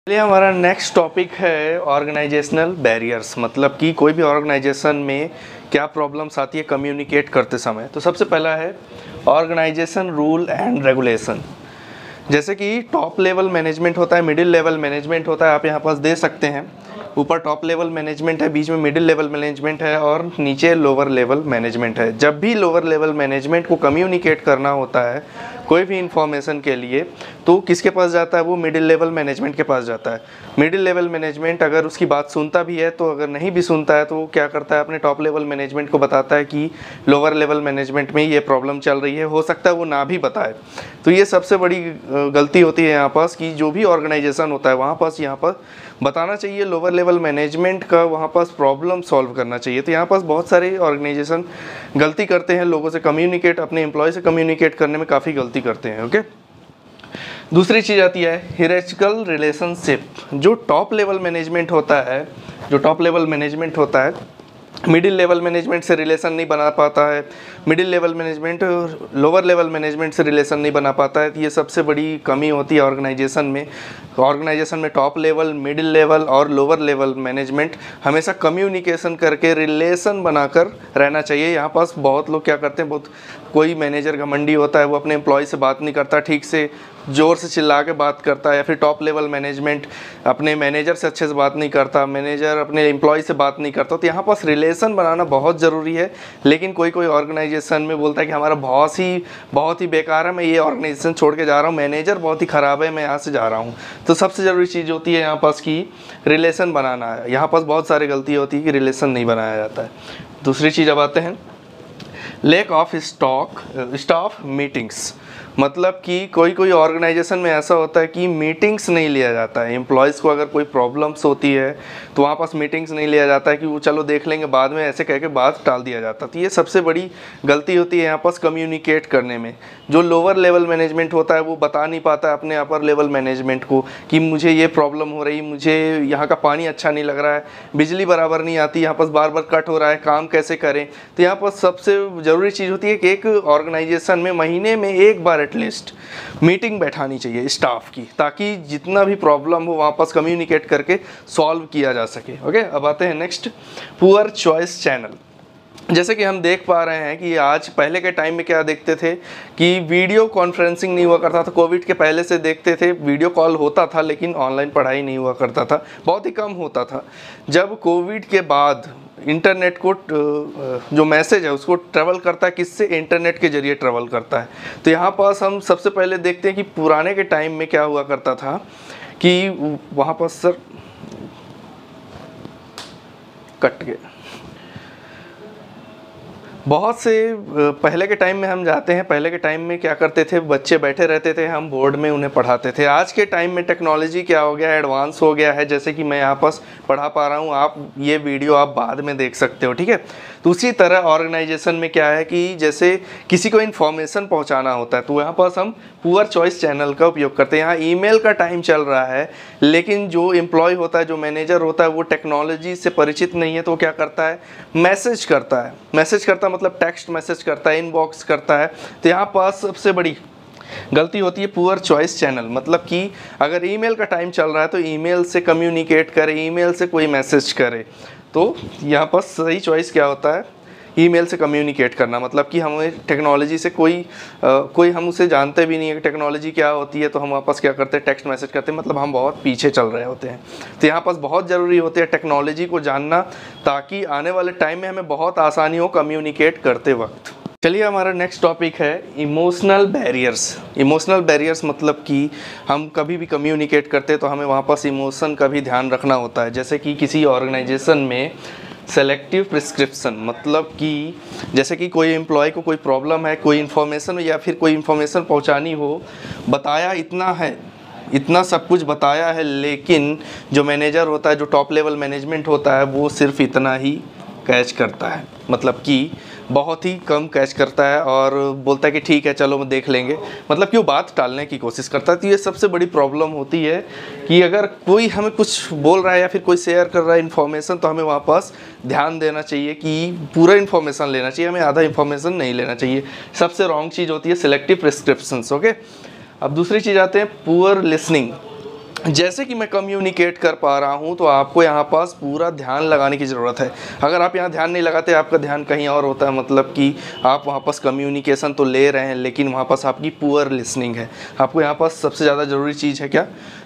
चलिए हमारा next topic है ऑर्गेनाइजेशनल बैरियर्स, मतलब कि कोई भी ऑर्गेनाइजेशन में क्या प्रॉब्लम्स आती है कम्युनिकेट करते समय। तो सबसे पहला है ऑर्गेनाइजेशन रूल एंड रेगुलेशन। जैसे कि टॉप लेवल मैनेजमेंट होता है, मिडिल लेवल मैनेजमेंट होता है, आप यहाँ पास दे सकते हैं। ऊपर टॉप लेवल मैनेजमेंट है, बीच में मिडिल लेवल मैनेजमेंट है और नीचे लोअर लेवल मैनेजमेंट है। जब भी लोअर लेवल मैनेजमेंट को कम्युनिकेट करना होता है कोई भी इंफॉर्मेशन के लिए, तो किसके पास जाता है? वो मिडिल लेवल मैनेजमेंट के पास जाता है। मिडिल लेवल मैनेजमेंट अगर उसकी बात सुनता भी है तो अगर नहीं भी सुनता है तो वो क्या करता है, अपने टॉप लेवल मैनेजमेंट को बताता है कि लोअर लेवल मैनेजमेंट में ये प्रॉब्लम चल रही है। हो सकता है वो ना भी बताए। तो ये सबसे बड़ी गलती होती है यहाँ पास कि जो भी ऑर्गेनाइजेशन होता है वहाँ पास यहाँ पर बताना चाहिए लोअर लेवल मैनेजमेंट का, वहाँ पास प्रॉब्लम सॉल्व करना चाहिए। तो यहाँ पास बहुत सारे ऑर्गेनाइजेशन गलती करते हैं, लोगों से कम्युनिकेट, अपने एम्प्लॉय से कम्युनिकेट करने में काफ़ी गलती करते हैं। ओके, दूसरी चीज़ आती है हियरार्चिकल रिलेशनशिप। जो टॉप लेवल मैनेजमेंट होता है, जो टॉप लेवल मैनेजमेंट होता है मिडिल लेवल मैनेजमेंट से रिलेशन नहीं बना पाता है, middle level management lower level management से रिलेशन नहीं बना पाता है। तो ये सबसे बड़ी कमी होती है ऑर्गेनाइजेशन में। ऑर्गेनाइजेशन में टॉप लेवल, मिडिल लेवल और लोअर लेवल मैनेजमेंट हमेशा कम्युनिकेशन करके रिलेशन बनाकर रहना चाहिए। यहाँ पास बहुत लोग क्या करते हैं, बहुत कोई मैनेजर घमंडी होता है, वो अपने एम्प्लॉय से बात नहीं करता ठीक से, ज़ोर से चिल्ला के बात करता है। या फिर टॉप लेवल मैनेजमेंट अपने मैनेजर से अच्छे से बात नहीं करता, मैनेजर अपने एम्प्लॉय से बात नहीं करता। तो यहाँ पास रिलेशन बनाना बहुत ज़रूरी है। लेकिन कोई कोई ऑर्गेनाइजेशन में बोलता है कि हमारा बॉस ही बहुत ही बेकार है, मैं ये ऑर्गेनाइजेशन छोड़ के जा रहा हूँ, मैनेजर बहुत ही ख़राब है, मैं यहाँ से जा रहा हूँ। तो सबसे ज़रूरी चीज़ होती है यहाँ पास की रिलेशन बनाना है। यहाँ पास बहुत सारी गलती होती है कि रिलेशन नहीं बनाया जाता है। दूसरी चीज़ अब आते हैं लैक ऑफ स्टाफ मीटिंग्स। मतलब कि कोई कोई ऑर्गेनाइजेशन में ऐसा होता है कि मीटिंग्स नहीं लिया जाता है। एम्प्लॉयज़ को अगर कोई प्रॉब्लम्स होती है तो वहाँ पास मीटिंग्स नहीं लिया जाता है कि वो चलो देख लेंगे बाद में, ऐसे कह के बात टाल दिया जाता है। तो ये सबसे बड़ी गलती होती है यहाँ पास कम्युनिकेट करने में। जो लोअर लेवल मैनेजमेंट होता है वो बता नहीं पाता है अपने अपर लेवल मैनेजमेंट को कि मुझे ये प्रॉब्लम हो रही, मुझे यहाँ का पानी अच्छा नहीं लग रहा है, बिजली बराबर नहीं आती, यहाँ पास बार बार कट हो रहा है, काम कैसे करें। तो यहाँ पर सबसे ज़रूरी चीज़ होती है कि एक ऑर्गेनाइजेशन में महीने में एक बार एटलीस्ट मीटिंग बैठानी चाहिए स्टाफ की, ताकि जितना भी प्रॉब्लम हो वहाँ पास कम्युनिकेट करके सॉल्व किया जा सके। ओके, अब आते हैं नेक्स्ट पुअर चॉइस चैनल। जैसे कि हम देख पा रहे हैं कि आज पहले के टाइम में क्या देखते थे कि वीडियो कॉन्फ्रेंसिंग नहीं हुआ करता था। कोविड के पहले से देखते थे वीडियो कॉल होता था लेकिन ऑनलाइन पढ़ाई नहीं हुआ करता था, बहुत ही कम होता था। जब कोविड के बाद इंटरनेट को जो मैसेज है उसको ट्रैवल करता है किससे? इंटरनेट के जरिए ट्रैवल करता है। तो यहाँ पास हम सबसे पहले देखते हैं कि पुराने के टाइम में क्या हुआ करता था कि वहाँ पर सर कट गए। बहुत से पहले के टाइम में हम जाते हैं, पहले के टाइम में क्या करते थे, बच्चे बैठे रहते थे, हम बोर्ड में उन्हें पढ़ाते थे। आज के टाइम में टेक्नोलॉजी क्या हो गया है, एडवांस हो गया है। जैसे कि मैं यहाँ पास पढ़ा पा रहा हूँ, आप ये वीडियो आप बाद में देख सकते हो, ठीक है। तो उसी तरह ऑर्गेनाइजेशन में क्या है कि जैसे किसी को इन्फॉर्मेशन पहुँचाना होता है तो यहाँ पास हम पुअर चॉइस चैनल का उपयोग करते हैं। यहाँ ईमेल का टाइम चल रहा है लेकिन जो एम्प्लॉय होता है, जो मैनेजर होता है, वो टेक्नोलॉजी से परिचित नहीं है तो वो क्या करता है, मैसेज करता है। मैसेज करता मतलब टेक्स्ट मैसेज करता है, इनबॉक्स करता है। तो यहाँ पास सबसे बड़ी गलती होती है पुअर चॉइस चैनल। मतलब कि अगर ईमेल का टाइम चल रहा है तो ईमेल से कम्युनिकेट करे, ईमेल से कोई मैसेज करे। तो यहाँ पर सही चॉइस क्या होता है, ईमेल से कम्युनिकेट करना। मतलब कि हमें टेक्नोलॉजी से कोई हम उसे जानते भी नहीं है कि टेक्नोलॉजी क्या होती है, तो हम वापस क्या करते हैं, टेक्स्ट मैसेज करते हैं। मतलब हम बहुत पीछे चल रहे होते हैं। तो यहाँ पास बहुत ज़रूरी होती है टेक्नोलॉजी को जानना, ताकि आने वाले टाइम में हमें बहुत आसानी हो कम्युनिकेट करते वक्त। चलिए हमारा नेक्स्ट टॉपिक है इमोशनल बैरियर्स। इमोशनल बैरियर्स मतलब कि हम कभी भी कम्युनिकेट करते हैं तो हमें वहाँ पास इमोशन का भी ध्यान रखना होता है। जैसे कि किसी ऑर्गेनाइजेशन में सेलेक्टिव प्रिस्क्रिप्शन, मतलब कि जैसे कि कोई एम्प्लॉय को कोई प्रॉब्लम है, कोई इन्फॉर्मेशन या फिर कोई इन्फॉर्मेशन पहुंचानी हो, बताया इतना है, इतना सब कुछ बताया है, लेकिन जो मैनेजर होता है, जो टॉप लेवल मैनेजमेंट होता है, वो सिर्फ इतना ही कैच करता है। मतलब कि बहुत ही कम कैच करता है और बोलता है कि ठीक है चलो हम देख लेंगे। मतलब कि वो बात टालने की कोशिश करता है। तो ये सबसे बड़ी प्रॉब्लम होती है कि अगर कोई हमें कुछ बोल रहा है या फिर कोई शेयर कर रहा है इन्फॉर्मेशन, तो हमें वहाँ पास ध्यान देना चाहिए कि पूरा इन्फॉर्मेशन लेना चाहिए, हमें आधा इन्फॉर्मेशन नहीं लेना चाहिए। सबसे रॉन्ग चीज़ होती है सिलेक्टिव प्रिस्क्रिप्शंस। ओके, अब दूसरी चीज़ आते हैं पुअर लिसनिंग। जैसे कि मैं कम्युनिकेट कर पा रहा हूँ, तो आपको यहाँ पास पूरा ध्यान लगाने की ज़रूरत है। अगर आप यहाँ ध्यान नहीं लगाते, आपका ध्यान कहीं और होता है, मतलब कि आप वहाँ पास कम्युनिकेशन तो ले रहे हैं लेकिन वहाँ पास आपकी पुअर लिसनिंग है। आपको यहाँ पास सबसे ज़्यादा ज़रूरी चीज़ है क्या?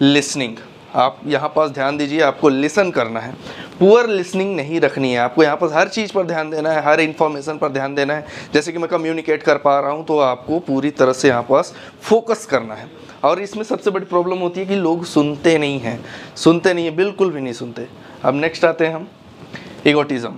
लिसनिंग। आप यहाँ पास ध्यान दीजिए, आपको लिसन करना है, पुअर लिसनिंग नहीं रखनी है। आपको यहाँ पास हर चीज़ पर ध्यान देना है, हर इन्फॉर्मेशन पर ध्यान देना है। जैसे कि मैं कम्युनिकेट कर पा रहा हूँ, तो आपको पूरी तरह से यहाँ पास फोकस करना है। और इसमें सबसे बड़ी प्रॉब्लम होती है कि लोग सुनते नहीं हैं, बिल्कुल भी नहीं सुनते। अब नेक्स्ट आते हैं हम, ईगोटिज़म।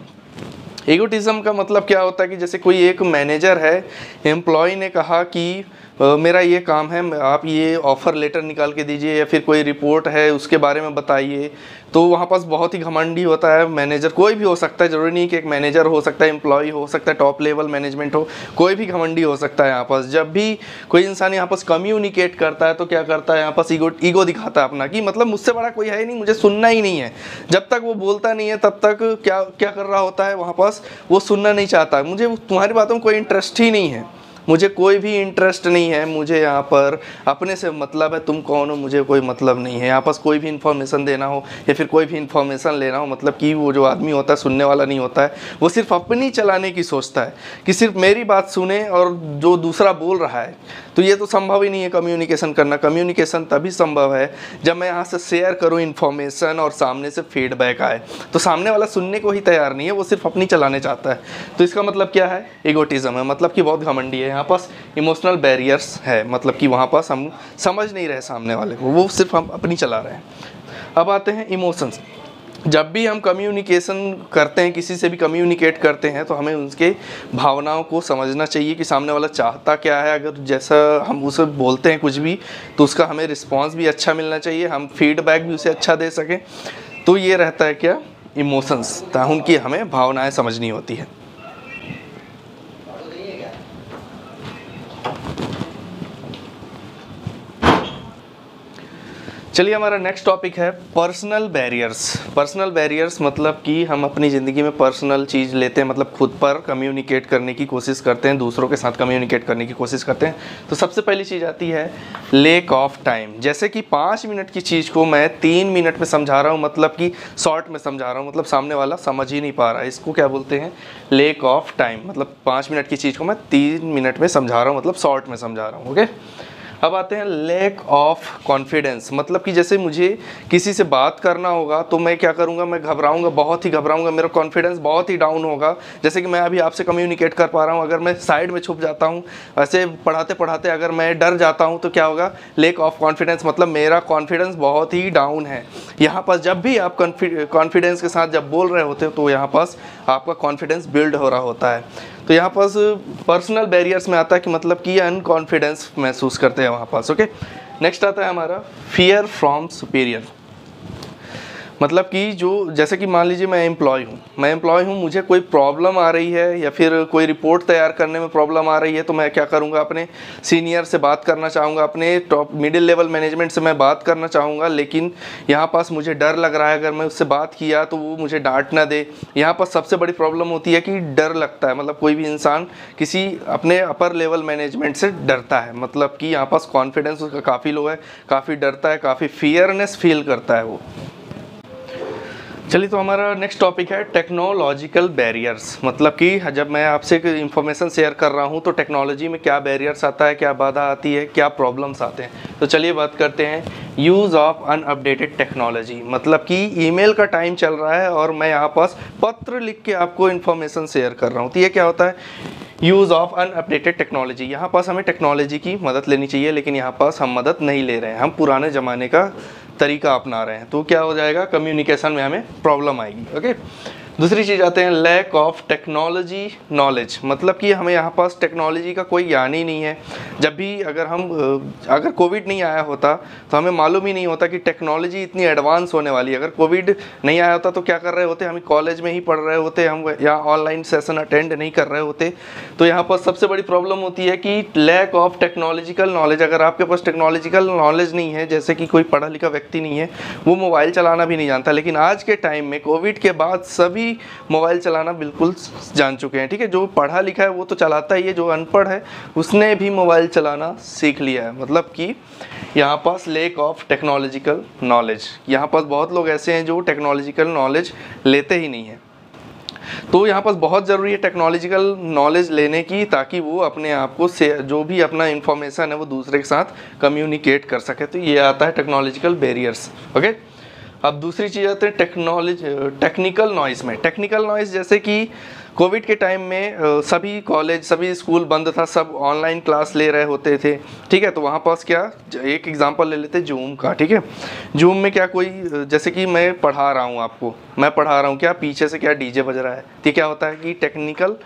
ईगोटिज़म का मतलब क्या होता है कि जैसे कोई एक मैनेजर है, एम्प्लॉय ने कहा कि मेरा ये काम है, आप ये ऑफ़र लेटर निकाल के दीजिए, या फिर कोई रिपोर्ट है उसके बारे में बताइए। तो वहाँ पास बहुत ही घमंडी होता है मैनेजर, कोई भी हो सकता है, ज़रूरी नहीं कि एक मैनेजर हो सकता है, एम्प्लॉय हो सकता है, टॉप लेवल मैनेजमेंट हो, कोई भी घमंडी हो सकता है। यहाँ पास जब भी कोई इंसान यहाँ पास कम्युनिकेट करता है तो क्या करता है, यहाँ पास ईगो दिखाता है अपना, कि मतलब मुझसे बड़ा कोई है ही नहीं, मुझे सुनना ही नहीं है। जब तक वो बोलता नहीं है तब तक क्या कर रहा होता है वहाँ पास, वो सुनना नहीं चाहता। मुझे तुम्हारी बातों में कोई इंटरेस्ट ही नहीं है, मुझे कोई भी इंटरेस्ट नहीं है, मुझे यहाँ पर अपने से मतलब है, तुम कौन हो मुझे कोई मतलब नहीं है। यहाँ पास कोई भी इन्फॉर्मेशन देना हो या फिर कोई भी इन्फॉर्मेशन लेना हो, मतलब कि वो जो आदमी होता है सुनने वाला नहीं होता है, वो सिर्फ अपनी चलाने की सोचता है कि सिर्फ मेरी बात सुने और जो दूसरा बोल रहा है। तो ये तो संभव ही नहीं है कम्युनिकेशन करना। कम्युनिकेशन तभी संभव है जब मैं यहाँ से शेयर करूँ इन्फॉर्मेशन और सामने से फीडबैक आए। तो सामने वाला सुनने को ही तैयार नहीं है, वो सिर्फ अपनी चलाने चाहता है। तो इसका मतलब क्या है? ईगोटिज़म है, मतलब कि बहुत घमंडी है। यहाँ पास इमोशनल बैरियर्स है, मतलब कि वहाँ पास हम समझ नहीं रहे सामने वाले को, वो सिर्फ हम अपनी चला रहे हैं। अब आते हैं इमोशंस। जब भी हम कम्युनिकेशन करते हैं, किसी से भी कम्युनिकेट करते हैं, तो हमें उसके भावनाओं को समझना चाहिए कि सामने वाला चाहता क्या है। अगर जैसा हम उसे बोलते हैं कुछ भी, तो उसका हमें रिस्पांस भी अच्छा मिलना चाहिए, हम फीडबैक भी उसे अच्छा दे सकें। तो ये रहता है क्या? इमोशंस। उनकी हमें भावनाएं समझनी होती है। चलिए, हमारा नेक्स्ट टॉपिक है पर्सनल बैरियर्स। पर्सनल बैरियर्स मतलब कि हम अपनी ज़िंदगी में पर्सनल चीज़ लेते हैं, मतलब खुद पर कम्युनिकेट करने की कोशिश करते हैं, दूसरों के साथ कम्युनिकेट करने की कोशिश करते हैं। तो सबसे पहली चीज़ आती है लैक ऑफ टाइम। जैसे कि 5 मिनट की चीज़ को मैं 3 मिनट में समझा रहा हूँ, मतलब कि शॉर्ट में समझा रहा हूँ, मतलब सामने वाला समझ ही नहीं पा रहा है। इसको क्या बोलते हैं? Lack of time. मतलब 5 मिनट की चीज़ को मैं 3 मिनट में समझा रहा हूँ, मतलब शॉर्ट में समझा रहा हूँ। ओके। अब आते हैं लैक ऑफ कॉन्फिडेंस। मतलब कि जैसे मुझे किसी से बात करना होगा तो मैं क्या करूंगा? मैं घबराऊंगा, बहुत ही घबराऊंगा, मेरा कॉन्फिडेंस बहुत ही डाउन होगा। जैसे कि मैं अभी आपसे कम्युनिकेट कर पा रहा हूं, अगर मैं साइड में छुप जाता हूं, ऐसे पढ़ाते पढ़ाते अगर मैं डर जाता हूं, तो क्या होगा? लैक ऑफ कॉन्फिडेंस, मतलब मेरा कॉन्फिडेंस बहुत ही डाउन है। यहाँ पास जब भी आप कॉन्फिडेंस के साथ जब बोल रहे होते हो, तो यहाँ पास आपका कॉन्फिडेंस बिल्ड हो रहा होता है। तो यहाँ पास पर्सनल बैरियर्स में आता है कि मतलब कि अनकॉन्फिडेंस महसूस करते हैं वहाँ पास। ओके। नेक्स्ट आता है हमारा फियर फ्रॉम सुपीरियर। मतलब कि जो जैसे कि मान लीजिए मैं एम्प्लॉय हूँ, मुझे कोई प्रॉब्लम आ रही है या फिर कोई रिपोर्ट तैयार करने में प्रॉब्लम आ रही है, तो मैं क्या करूँगा? अपने सीनियर से बात करना चाहूँगा, अपने टॉप मिडिल लेवल मैनेजमेंट से मैं बात करना चाहूँगा, लेकिन यहाँ पास मुझे डर लग रहा है, अगर मैं उससे बात किया तो वो मुझे डांट ना दे। यहाँ पास सबसे बड़ी प्रॉब्लम होती है कि डर लगता है। मतलब कोई भी इंसान किसी अपने अपर लेवल मैनेजमेंट से डरता है, मतलब कि यहाँ पास कॉन्फिडेंस उसका काफ़ी लो है, काफ़ी डरता है, काफ़ी फियरनेस फील करता है वो। चलिए, तो हमारा नेक्स्ट टॉपिक है टेक्नोलॉजिकल बैरियर्स। मतलब कि जब मैं आपसे इंफॉर्मेशन शेयर कर रहा हूं, तो टेक्नोलॉजी में क्या बैरियर्स आता है, क्या बाधा आती है, क्या प्रॉब्लम्स आते हैं। तो चलिए बात करते हैं यूज़ ऑफ अनअपडेटेड टेक्नोलॉजी। मतलब कि ईमेल का टाइम चल रहा है और मैं यहाँ पास पत्र लिख के आपको इन्फॉर्मेशन शेयर कर रहा हूँ। तो ये क्या होता है? Use of unupdated technology. यहाँ पास हमें टेक्नोलॉजी की मदद लेनी चाहिए, लेकिन यहाँ पास हम मदद नहीं ले रहे हैं, हम पुराने ज़माने का तरीका अपना रहे हैं। तो क्या हो जाएगा? कम्युनिकेशन में हमें प्रॉब्लम आएगी। ओके। दूसरी चीज़ आते हैं लैक ऑफ टेक्नोलॉजी नॉलेज। मतलब कि हमें यहाँ पास टेक्नोलॉजी का कोई ज्ञान ही नहीं है। जब भी अगर कोविड नहीं आया होता तो हमें मालूम ही नहीं होता कि टेक्नोलॉजी इतनी एडवांस होने वाली है। अगर कोविड नहीं आया होता तो क्या कर रहे होते? हम कॉलेज में ही पढ़ रहे होते, हम यहाँ ऑनलाइन सेशन अटेंड नहीं कर रहे होते। तो यहाँ पर सबसे बड़ी प्रॉब्लम होती है कि लैक ऑफ टेक्नोलॉजिकल नॉलेज। अगर आपके पास टेक्नोलॉजिकल नॉलेज नहीं है, जैसे कि कोई पढ़ा लिखा व्यक्ति नहीं है, वो मोबाइल चलाना भी नहीं जानता, लेकिन आज के टाइम में कोविड के बाद सभी भी मोबाइल चलाना बिल्कुल जान चुके हैं, ठीक है। जो पढ़ा लिखा है वो तो चलाता ही है, जो अनपढ़ है उसने भी मोबाइल चलाना सीख लिया है। मतलब कि यहाँ पास लेक ऑफ टेक्नोलॉजिकल नॉलेज, यहाँ पास बहुत लोग ऐसे हैं जो टेक्नोलॉजिकल नॉलेज लेते ही नहीं हैं। तो यहाँ पास बहुत ज़रूरी है टेक्नोलॉजिकल नॉलेज लेने की, ताकि वो अपने आप को से जो भी अपना इंफॉर्मेशन है वो दूसरे के साथ कम्युनिकेट कर सके। तो ये आता है टेक्नोलॉजिकल बैरियर्स, ओके। अब दूसरी चीज़ आते हैं टेक्निकल नॉइज़ में। टेक्निकल नॉइज़ जैसे कि कोविड के टाइम में सभी कॉलेज सभी स्कूल बंद था, सब ऑनलाइन क्लास ले रहे होते थे, ठीक है। तो वहाँ पास क्या, एक एग्जांपल ले लेते जूम का, ठीक है। जूम में क्या, कोई जैसे कि मैं पढ़ा रहा हूँ आपको, मैं पढ़ा रहा हूँ, क्या पीछे से क्या डीजे बज रहा है, तो क्या होता है कि टेक्निकल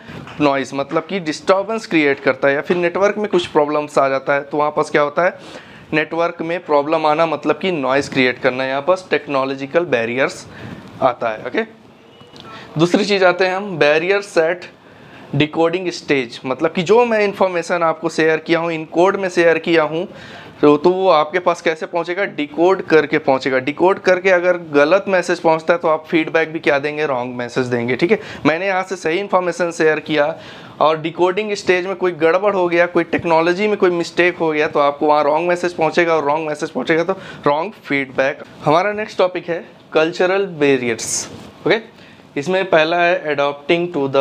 नॉइज़ मतलब कि डिस्टर्बेंस क्रिएट करता है, या फिर नेटवर्क में कुछ प्रॉब्लम्स आ जाता है। तो वहाँ पास क्या होता है, नेटवर्क में प्रॉब्लम आना मतलब कि नॉइज़ क्रिएट करना, यहाँ पास टेक्नोलॉजिकल बैरियर्स आता है, ओके। दूसरी चीज़ आते हैं हम बैरियर सेट डिकोडिंग स्टेज, मतलब कि जो मैं इंफॉर्मेशन आपको शेयर किया हूँ, इन कोड में शेयर किया हूँ, तो वो आपके पास कैसे पहुँचेगा, डिकोड करके पहुँचेगा। डिकोड करके अगर गलत मैसेज पहुँचता है तो आप फीडबैक भी क्या देंगे, रॉन्ग मैसेज देंगे, ठीक है। मैंने यहाँ से सही इन्फॉर्मेशन शेयर किया और डिकोडिंग स्टेज में कोई गड़बड़ हो गया, कोई टेक्नोलॉजी में कोई मिस्टेक हो गया, तो आपको वहाँ रॉन्ग मैसेज पहुँचेगा, और रॉन्ग मैसेज पहुँचेगा तो रॉन्ग फीडबैक। हमारा नेक्स्ट टॉपिक है कल्चरल बैरियर्स, ओके। इसमें पहला है adopting to the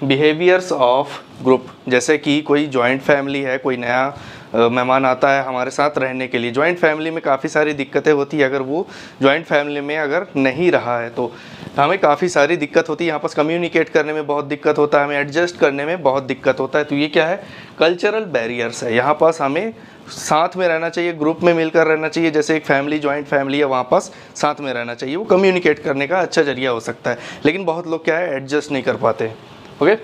behaviours of group. जैसे कि कोई जॉइंट फैमिली है, कोई नया मेहमान आता है हमारे साथ रहने के लिए। जॉइंट फैमिली में काफ़ी सारी दिक्कतें होती है, अगर वो जॉइंट फैमिली में अगर नहीं रहा है तो हमें काफ़ी सारी दिक्कत होती है। यहाँ पास कम्युनिकेट करने में बहुत दिक्कत होता है, हमें एडजस्ट करने में बहुत दिक्कत होता है। तो ये क्या है, कल्चरल बैरियर्स है। यहाँ पास हमें साथ में रहना चाहिए, ग्रुप में मिलकर रहना चाहिए। जैसे एक फैमिली, जॉइंट फैमिली है, वहाँ पास साथ में रहना चाहिए, वो कम्युनिकेट करने का अच्छा जरिया हो सकता है। लेकिन बहुत लोग क्या है, एडजस्ट नहीं कर पाते, ओके।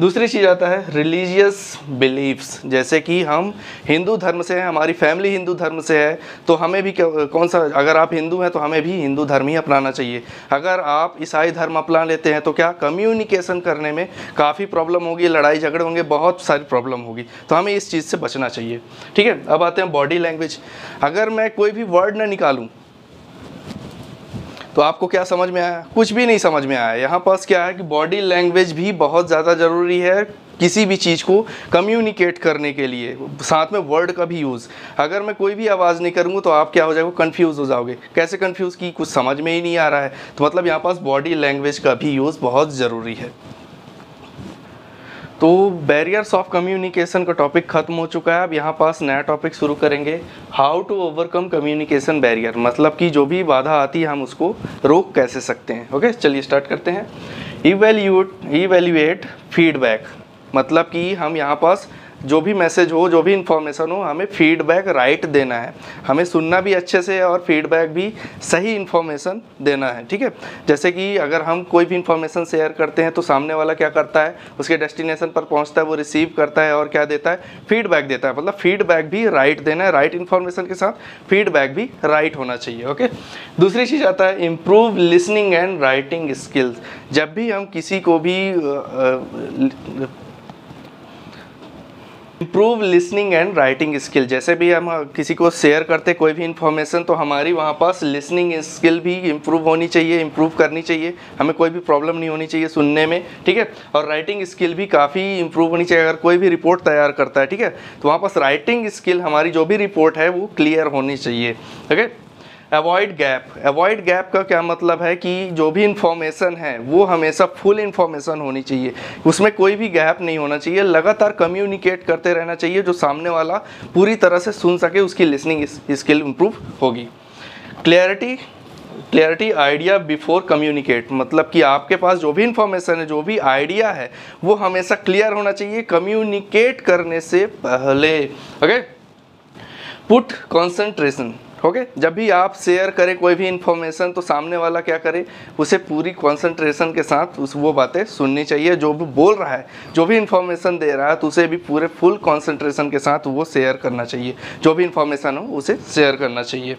दूसरी चीज़ आता है रिलीजियस बिलीव्स। जैसे कि हम हिंदू धर्म से हैं, हमारी फैमिली हिंदू धर्म से है, तो हमें भी कौन सा, अगर आप हिंदू हैं तो हमें भी हिंदू धर्म ही अपनाना चाहिए। अगर आप ईसाई धर्म अपना लेते हैं तो क्या, कम्युनिकेशन करने में काफ़ी प्रॉब्लम होगी, लड़ाई झगड़े होंगे, बहुत सारी प्रॉब्लम होगी। तो हमें इस चीज़ से बचना चाहिए, ठीक है। अब आते हैं बॉडी लैंग्वेज। अगर मैं कोई भी वर्ड ना निकालूँ तो आपको क्या समझ में आया, कुछ भी नहीं समझ में आया। यहाँ पास क्या है कि बॉडी लैंग्वेज भी बहुत ज़्यादा ज़रूरी है किसी भी चीज़ को कम्युनिकेट करने के लिए, साथ में वर्ड का भी यूज़। अगर मैं कोई भी आवाज़ नहीं करूँगा तो आप क्या हो जाएगा, कंफ्यूज हो जाओगे। कैसे कंफ्यूज, की कुछ समझ में ही नहीं आ रहा है, तो मतलब यहाँ पास बॉडी लैंग्वेज का भी यूज़ बहुत ज़रूरी है। तो बैरियर्स ऑफ कम्युनिकेशन का टॉपिक खत्म हो चुका है। अब यहाँ पास नया टॉपिक शुरू करेंगे, how to overcome communication barrier, मतलब कि जो भी बाधा आती है हम उसको रोक कैसे सकते हैं, ओके। चलिए स्टार्ट करते हैं। इवेल्युएट फीडबैक, मतलब कि हम यहाँ पास जो भी मैसेज हो, जो भी इंफॉर्मेशन हो, हमें फीडबैक राइट देना है, हमें सुनना भी अच्छे से और फीडबैक भी सही इन्फॉर्मेशन देना है, ठीक है। जैसे कि अगर हम कोई भी इन्फॉर्मेशन शेयर करते हैं तो सामने वाला क्या करता है, उसके डेस्टिनेशन पर पहुंचता है, वो रिसीव करता है और क्या देता है, फीडबैक देता है। मतलब फीडबैक भी राइट देना है, राइट इन्फॉर्मेशन के साथ फीडबैक भी राइट होना चाहिए, ओके। दूसरी चीज़ आता है improve listening and writing skills. जब भी हम किसी को भी improve listening and writing skill, जैसे भी हम किसी को शेयर करते कोई भी इन्फॉर्मेशन, तो हमारी वहाँ पास लिसनिंग स्किल भी इम्प्रूव होनी चाहिए, इम्प्रूव करनी चाहिए, हमें कोई भी प्रॉब्लम नहीं होनी चाहिए सुनने में, ठीक है। और राइटिंग स्किल भी काफ़ी इम्प्रूव होनी चाहिए। अगर कोई भी रिपोर्ट तैयार करता है, ठीक है, तो वहाँ पास राइटिंग स्किल, हमारी जो भी रिपोर्ट है वो क्लियर होनी चाहिए, okay. Avoid gap. Avoid gap का क्या मतलब है कि जो भी इन्फॉर्मेशन है वो हमेशा फुल इन्फॉर्मेशन होनी चाहिए, उसमें कोई भी गैप नहीं होना चाहिए। लगातार कम्युनिकेट करते रहना चाहिए, जो सामने वाला पूरी तरह से सुन सके, उसकी लिसनिंग स्किल इम्प्रूव होगी। क्लियरिटी आइडिया बिफोर कम्युनिकेट, मतलब कि आपके पास जो भी इंफॉर्मेशन है, जो भी आइडिया है, वो हमेशा क्लियर होना चाहिए कम्युनिकेट करने से पहले, ओके। Put concentration, okay. जब भी आप शेयर करें कोई भी इन्फॉर्मेशन, तो सामने वाला क्या करे, उसे पूरी कंसंट्रेशन के साथ वो बातें सुननी चाहिए। जो भी बोल रहा है, जो भी इन्फॉर्मेशन दे रहा है, तो उसे भी पूरे फुल कंसंट्रेशन के साथ वो शेयर करना चाहिए। जो भी इन्फॉर्मेशन हो उसे शेयर करना चाहिए।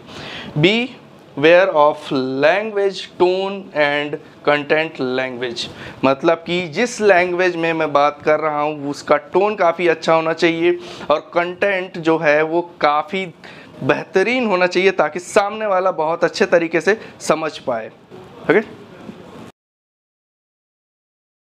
Beware of language, tone and content language, मतलब कि जिस लैंग्वेज में मैं बात कर रहा हूँ उसका टोन काफ़ी अच्छा होना चाहिए और कंटेंट जो है वो काफ़ी बेहतरीन होना चाहिए, ताकि सामने वाला बहुत अच्छे तरीके से समझ पाए, ओके।